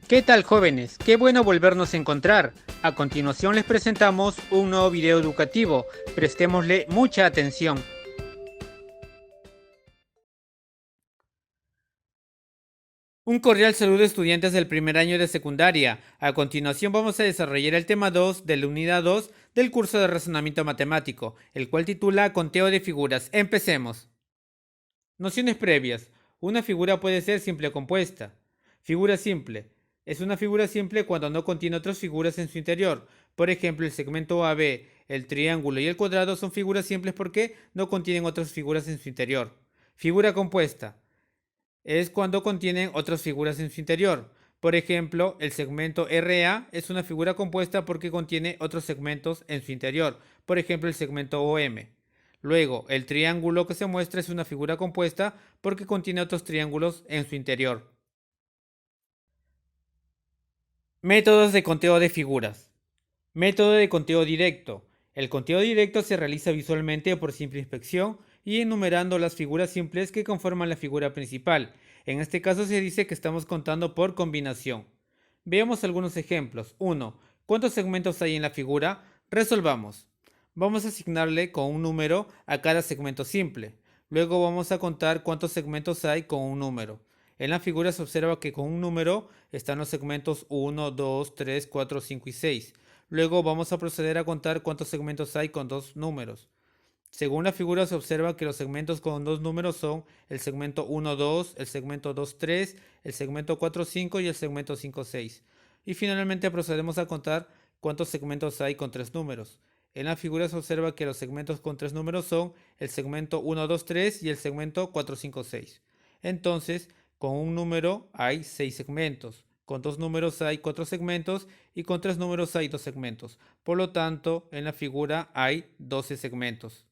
¿Qué tal, jóvenes? Qué bueno volvernos a encontrar. A continuación les presentamos un nuevo video educativo. Prestémosle mucha atención. Un cordial saludo, estudiantes del primer año de secundaria. A continuación vamos a desarrollar el tema 2 de la unidad 2 del curso de razonamiento matemático, el cual titula Conteo de figuras. Empecemos. Nociones previas. Una figura puede ser simple o compuesta. Figura simple. Es una figura simple cuando no contiene otras figuras en su interior. Por ejemplo, el segmento AB, el triángulo y el cuadrado son figuras simples porque no contienen otras figuras en su interior. Figura compuesta. Es cuando contienen otras figuras en su interior. Por ejemplo, el segmento RA es una figura compuesta porque contiene otros segmentos en su interior. Por ejemplo, el segmento OM. Luego, el triángulo que se muestra es una figura compuesta porque contiene otros triángulos en su interior. Métodos de conteo de figuras. Método de conteo directo. El conteo directo se realiza visualmente por simple inspección y enumerando las figuras simples que conforman la figura principal. En este caso se dice que estamos contando por combinación. Veamos algunos ejemplos. 1. ¿Cuántos segmentos hay en la figura? Resolvamos. Vamos a asignarle con un número a cada segmento simple. Luego vamos a contar cuántos segmentos hay con un número. En la figura se observa que con un número están los segmentos 1, 2, 3, 4, 5 y 6. Luego vamos a proceder a contar cuántos segmentos hay con dos números. Según la figura se observa que los segmentos con dos números son el segmento 1, 2, el segmento 2, 3, el segmento 4, 5 y el segmento 5, 6. Y finalmente procedemos a contar cuántos segmentos hay con tres números. En la figura se observa que los segmentos con tres números son el segmento 1, 2, 3 y el segmento 4, 5, 6. Entonces, con un número hay 6 segmentos, con dos números hay 4 segmentos y con tres números hay 2 segmentos. Por lo tanto, en la figura hay 12 segmentos.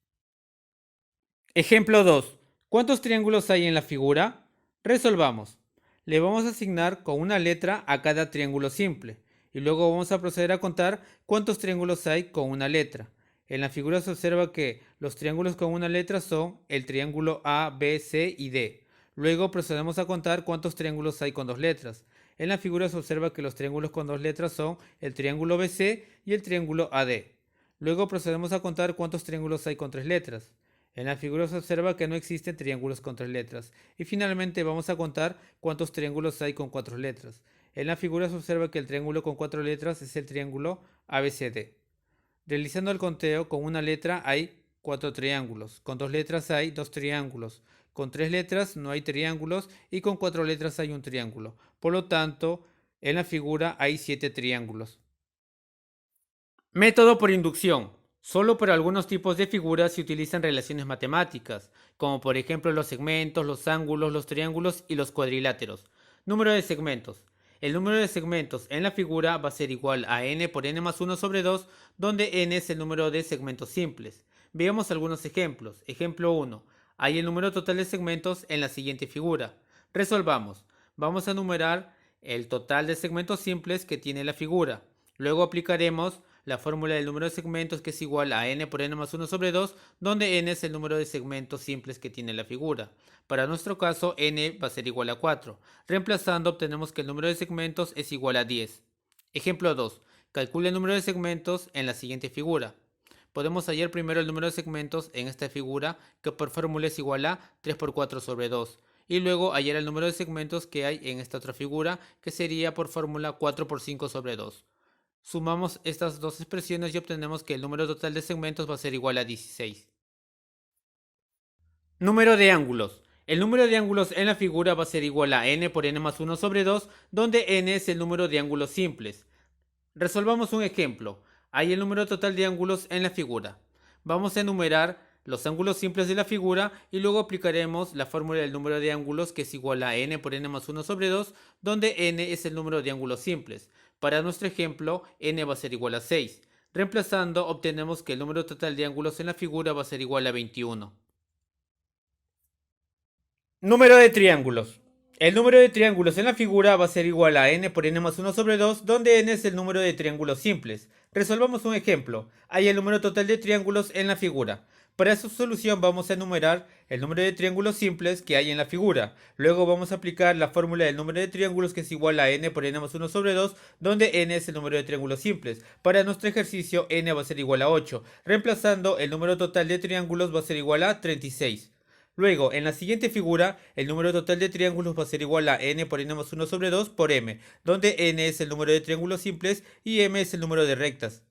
Ejemplo 2. ¿Cuántos triángulos hay en la figura? Resolvamos. Le vamos a asignar con una letra a cada triángulo simple y luego vamos a proceder a contar cuántos triángulos hay con una letra. En la figura se observa que los triángulos con una letra son el triángulo A, B, C y D. Luego procedemos a contar cuántos triángulos hay con dos letras. En la figura se observa que los triángulos con dos letras son el triángulo BC y el triángulo AD. Luego procedemos a contar cuántos triángulos hay con tres letras. En la figura se observa que no existen triángulos con tres letras. Y finalmente vamos a contar cuántos triángulos hay con cuatro letras. En la figura se observa que el triángulo con cuatro letras es el triángulo ABCD. Realizando el conteo con una letra hay 4 triángulos, con dos letras hay 2 triángulos, con tres letras no hay triángulos y con cuatro letras hay un triángulo. Por lo tanto, en la figura hay 7 triángulos. Método por inducción. Solo para algunos tipos de figuras se utilizan relaciones matemáticas, como por ejemplo los segmentos, los ángulos, los triángulos y los cuadriláteros. Número de segmentos. El número de segmentos en la figura va a ser igual a n por n más 1 sobre 2, donde n es el número de segmentos simples. Veamos algunos ejemplos. Ejemplo 1. Hay el número total de segmentos en la siguiente figura. Resolvamos. Vamos a numerar el total de segmentos simples que tiene la figura. Luego aplicaremos la fórmula del número de segmentos, que es igual a n por n más 1 sobre 2, donde n es el número de segmentos simples que tiene la figura. Para nuestro caso, n va a ser igual a 4. Reemplazando, obtenemos que el número de segmentos es igual a 10. Ejemplo 2. Calcule el número de segmentos en la siguiente figura. Podemos hallar primero el número de segmentos en esta figura, que por fórmula es igual a 3 por 4 sobre 2. Y luego hallar el número de segmentos que hay en esta otra figura, que sería por fórmula 4 por 5 sobre 2. Sumamos estas dos expresiones y obtenemos que el número total de segmentos va a ser igual a 16. Número de ángulos. El número de ángulos en la figura va a ser igual a n por n más 1 sobre 2, donde n es el número de ángulos simples. Resolvamos un ejemplo. Hay el número total de ángulos en la figura. Vamos a enumerar los ángulos simples de la figura y luego aplicaremos la fórmula del número de ángulos, que es igual a n por n más 1 sobre 2, donde n es el número de ángulos simples. Para nuestro ejemplo, n va a ser igual a 6. Reemplazando, obtenemos que el número total de ángulos en la figura va a ser igual a 21. Número de triángulos. El número de triángulos en la figura va a ser igual a n por n más 1 sobre 2, donde n es el número de triángulos simples. Resolvamos un ejemplo. Hay el número total de triángulos en la figura. Para su solución vamos a enumerar el número de triángulos simples que hay en la figura. Luego vamos a aplicar la fórmula del número de triángulos, que es igual a n por n más 1 sobre 2, donde n es el número de triángulos simples. Para nuestro ejercicio n va a ser igual a 8. Reemplazando, el número total de triángulos va a ser igual a 36. Luego, en la siguiente figura, el número total de triángulos va a ser igual a n por n más 1 sobre 2 por m, donde n es el número de triángulos simples y m es el número de rectas.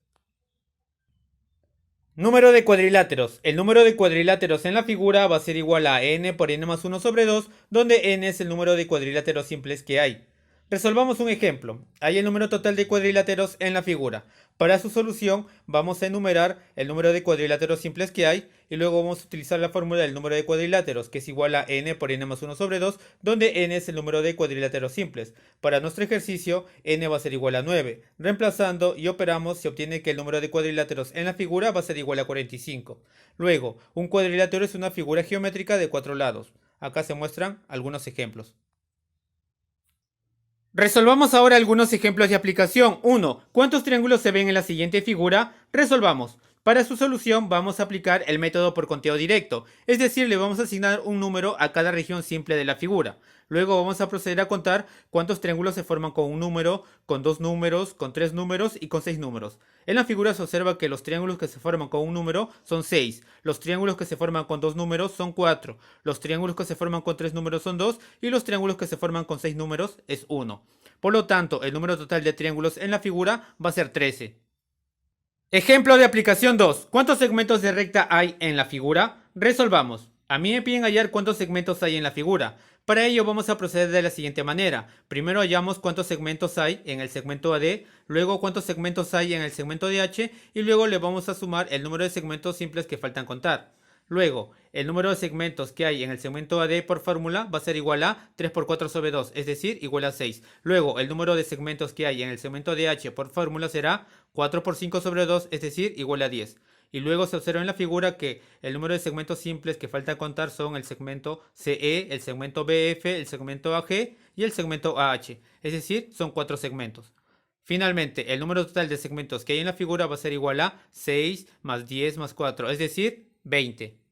Número de cuadriláteros. El número de cuadriláteros en la figura va a ser igual a n por n más 1 sobre 2, donde n es el número de cuadriláteros simples que hay. Resolvamos un ejemplo. Hay el número total de cuadriláteros en la figura. Para su solución vamos a enumerar el número de cuadriláteros simples que hay y luego vamos a utilizar la fórmula del número de cuadriláteros, que es igual a n por n más 1 sobre 2, donde n es el número de cuadriláteros simples. Para nuestro ejercicio n va a ser igual a 9. Reemplazando y operamos, se obtiene que el número de cuadriláteros en la figura va a ser igual a 45. Luego, un cuadrilátero es una figura geométrica de 4 lados. Acá se muestran algunos ejemplos. Resolvamos ahora algunos ejemplos de aplicación. 1. ¿Cuántos triángulos se ven en la siguiente figura? Resolvamos. Para su solución vamos a aplicar el método por conteo directo, es decir, le vamos a asignar un número a cada región simple de la figura. Luego vamos a proceder a contar cuántos triángulos se forman con un número, con 2 números, con 3 números y con 6 números. En la figura se observa que los triángulos que se forman con un número son 6, los triángulos que se forman con 2 números son 4, los triángulos que se forman con 3 números son 2 y los triángulos que se forman con 6 números es 1. Por lo tanto, el número total de triángulos en la figura va a ser 13. Ejemplo de aplicación 2. ¿Cuántos segmentos de recta hay en la figura? Resolvamos. A mí me piden hallar cuántos segmentos hay en la figura. Para ello vamos a proceder de la siguiente manera. Primero hallamos cuántos segmentos hay en el segmento AD, luego cuántos segmentos hay en el segmento DH y luego le vamos a sumar el número de segmentos simples que faltan contar. Luego, el número de segmentos que hay en el segmento AD por fórmula va a ser igual a 3 por 4 sobre 2, es decir, igual a 6. Luego, el número de segmentos que hay en el segmento DH por fórmula será 4 por 5 sobre 2, es decir, igual a 10. Y luego se observa en la figura que el número de segmentos simples que falta contar son el segmento CE, el segmento BF, el segmento AG y el segmento AH. Es decir, son 4 segmentos. Finalmente, el número total de segmentos que hay en la figura va a ser igual a 6 más 10 más 4, es decir, 20.